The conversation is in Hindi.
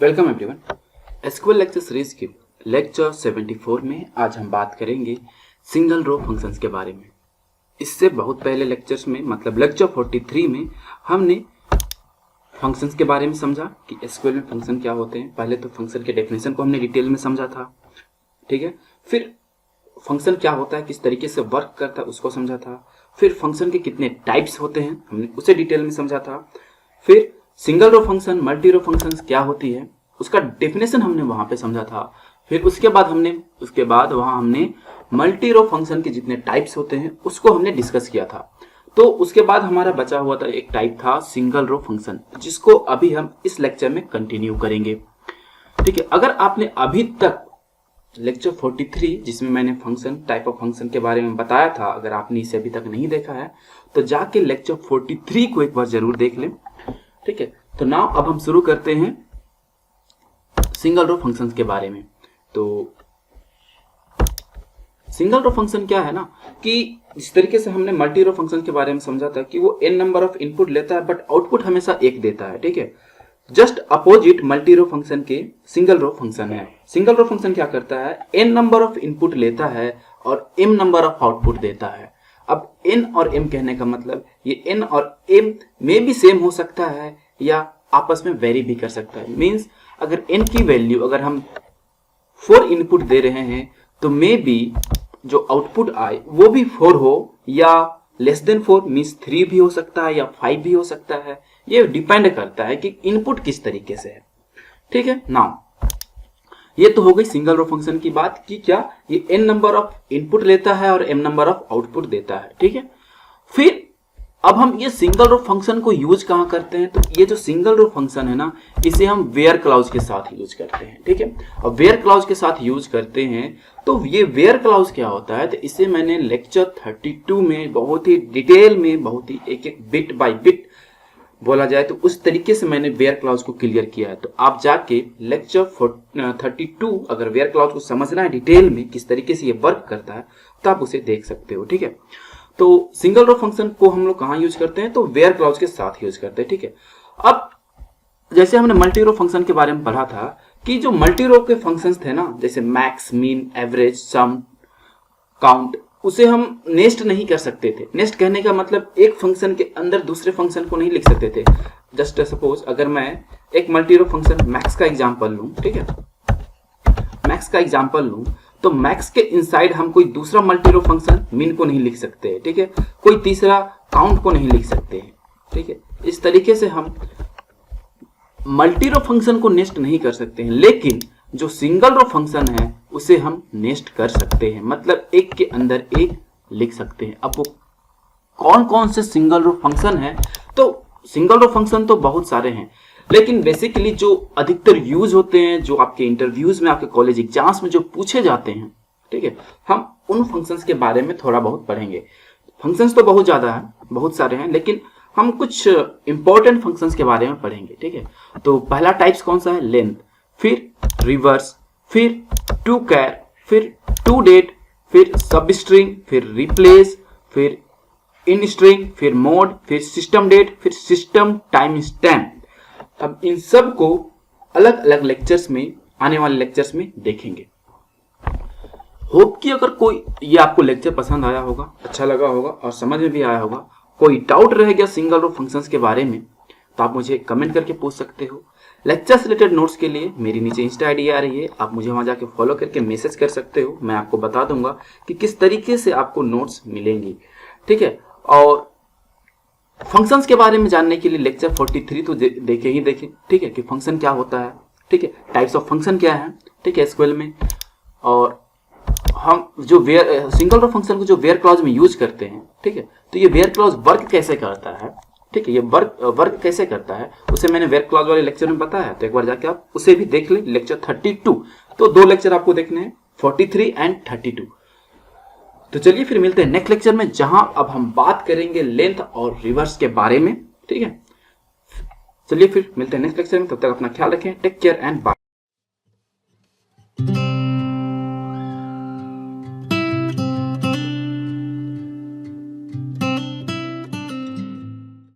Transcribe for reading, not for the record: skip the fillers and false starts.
Welcome everyone. SQL lecture series के लेक्चर 74 में आज हम बात करेंगे सिंगल रो फंक्शंस के बारे में। इससे बहुत पहले लेक्चर्स में मतलब लेक्चर 43 में हमने फंक्शंस के बारे में समझा कि एसक्यूएल में फंक्शन क्या होते हैं। पहले तो फंक्शन के डेफिनेशन को हमने डिटेल में समझा था, ठीक है। फिर फंक्शन क्या होता है, किस तरीके से वर्क करता है उसको समझा था। फिर फंक्शन के कितने टाइप्स होते हैं हमने उसे डिटेल में समझा था। फिर सिंगल रो फंक्शन, मल्टी रो फंक्शन क्या होती है उसका डेफिनेशन हमने वहां पे समझा था। फिर उसके बाद वहां हमने मल्टी रो फंक्शन के जितने टाइप्स होते हैं उसको हमने डिस्कस किया था। तो उसके बाद हमारा बचा हुआ था एक टाइप था सिंगल रो फंक्शन, जिसको अभी हम इस लेक्चर में कंटिन्यू करेंगे, ठीक है। अगर आपने अभी तक लेक्चर 43 जिसमें मैंने फंक्शन टाइप ऑफ फंक्शन के बारे में बताया था, अगर आपने इसे अभी तक नहीं देखा है तो जाके लेक्चर 43 को एक बार जरूर देख लें, ठीक है। तो नाउ अब हम शुरू करते हैं सिंगल रो फंक्शंस के बारे में। तो सिंगल रो फंक्शन क्या है ना कि जिस तरीके से हमने मल्टी रो फंक्शन के बारे में समझा था कि वो n नंबर ऑफ इनपुट लेता है बट आउटपुट हमेशा एक देता है, ठीक है। जस्ट अपोजिट मल्टी रो फंक्शन के सिंगल रो फंक्शन है। सिंगल रो फंक्शन क्या करता है, n नंबर ऑफ इनपुट लेता है और m नंबर ऑफ आउटपुट देता है। अब n और m कहने का मतलब ये n और m में भी सेम हो सकता है या आपस में वेरी भी कर सकता है। मींस अगर n की वैल्यू अगर हम 4 इनपुट दे रहे हैं तो मे बी जो आउटपुट आए वो भी 4 हो या लेस देन 4 मीन्स 3 भी हो सकता है या 5 भी हो सकता है। ये डिपेंड करता है कि इनपुट किस तरीके से है, ठीक है। नाउ ये तो हो गई सिंगल रो फंक्शन की बात कि क्या ये n नंबर ऑफ इनपुट लेता है और m नंबर ऑफ आउटपुट देता है, ठीक है। फिर अब हम ये सिंगल रो फंक्शन को यूज कहां करते हैं, तो ये जो सिंगल रो फंक्शन है ना इसे हम वेयर क्लॉज के साथ यूज करते हैं, ठीक है। और वेयर क्लॉज के साथ यूज करते हैं तो ये वेयर क्लॉज क्या होता है, तो इसे मैंने लेक्चर 32 में बहुत ही डिटेल में बहुत ही एक एक बिट बाय बिट बोला जाए तो उस तरीके से मैंने वेयर क्लॉज को क्लियर किया है। तो आप जाके लेक्चर 32 अगर वेयर क्लॉज को समझना है डिटेल में किस तरीके से ये वर्क करता है तो आप उसे देख सकते हो, ठीक है। तो सिंगल रो फंक्शन को हम लोग कहां यूज करते हैं, तो वेयर क्लॉज के साथ यूज करते हैं, ठीक है। अब जैसे हमने मल्टी रो फंक्शन के बारे में पढ़ा था कि जो मल्टी रो के फंक्शंस थे ना, जैसे मैक्स, मीन, एवरेज, सम, काउंट, उसे हम नेस्ट नहीं कर सकते थे। नेस्ट कहने का मतलब एक फंक्शन के अंदर दूसरे फंक्शन को नहीं लिख सकते थे। जस्ट सपोज अगर मैं एक मल्टी रो फंक्शन मैक्स का एग्जांपल लूं, ठीक है, मैक्स का एग्जांपल लूं तो मैक्स के इनसाइड हम कोई दूसरा मल्टी रो फंक्शन मीन को नहीं लिख सकते, ठीक है। कोई तीसरा काउंट को नहीं लिख सकते हैं, ठीक है। इस तरीके से हम मल्टी रो फंक्शन को नेस्ट नहीं कर सकते हैं, लेकिन जो सिंगल रो फंक्शन है उसे हम नेस्ट कर सकते हैं, मतलब एक के अंदर एक लिख सकते हैं। अब वो कौन कौन से सिंगल रो फंक्शन है, तो सिंगल रो फंक्शन तो बहुत सारे हैं, लेकिन बेसिकली जो अधिकतर यूज होते हैं, जो आपके इंटरव्यूज में, आपके कॉलेज एग्जाम्स में जो पूछे जाते हैं, ठीक है, हम उन फंक्शंस के बारे में थोड़ा बहुत पढ़ेंगे। फंक्शंस तो बहुत ज्यादा है, बहुत सारे हैं, लेकिन हम कुछ इंपॉर्टेंट फंक्शंस के बारे में पढ़ेंगे, ठीक है। तो पहला टाइप्स कौन सा है, लेंथ, फिर रिवर्स, फिर टू कैर, फिर टू डेट, फिर सब स्ट्रिंग, फिर रिप्लेस, फिर इन स्ट्रिंग, फिर मोड, फिर सिस्टम डेट, फिर सिस्टम टाइम स्टैम्प। अब इन सब को अलग अलग लेक्चर्स में, आने वाले लेक्चर्स में देखेंगे। होप कि अगर कोई ये आपको लेक्चर पसंद आया होगा, अच्छा लगा होगा और समझ में भी आया होगा। कोई डाउट रह गया सिंगल रो फंक्शंस के बारे में तो आप मुझे कमेंट करके पूछ सकते हो। लेक्चर से रिलेटेड नोट्स के लिए मेरी नीचे इंस्टा आईडी आ रही है, आप मुझे वहां जाके फॉलो करके मैसेज कर सकते हो। मैं आपको बता दूंगा कि किस तरीके से आपको नोट्स मिलेंगी, ठीक है। और फंक्शंस के बारे में जानने के लिए लेक्चर 43 तो देखे ही देखे, ठीक है, कि फंक्शन क्या होता है, ठीक है, टाइप्स ऑफ फंक्शन क्या है, ठीक है, एसक्यूएल में। और हम जो सिंगल रो फंक्शन को जो वेयर क्लॉज में यूज करते हैं, ठीक है, तो ये वेयर क्लॉज वर्क कैसे करता है, ठीक है, ये वर्क कैसे करता है उसे मैंने वेयर क्लॉज वाले लेक्चर में बताया है। तो एक बार जाके आप उसे भी देख लें, लेक्चर 32। तो 2 लेक्चर आपको देखने हैं, 43 एंड 32। तो चलिए फिर मिलते हैं नेक्स्ट लेक्चर में, जहां अब हम बात करेंगे लेंथ और रिवर्स के बारे में, ठीक है। चलिए फिर मिलते हैं नेक्स्ट लेक्चर में, तब तक अपना ख्याल रखें, टेक केयर एंड बाय।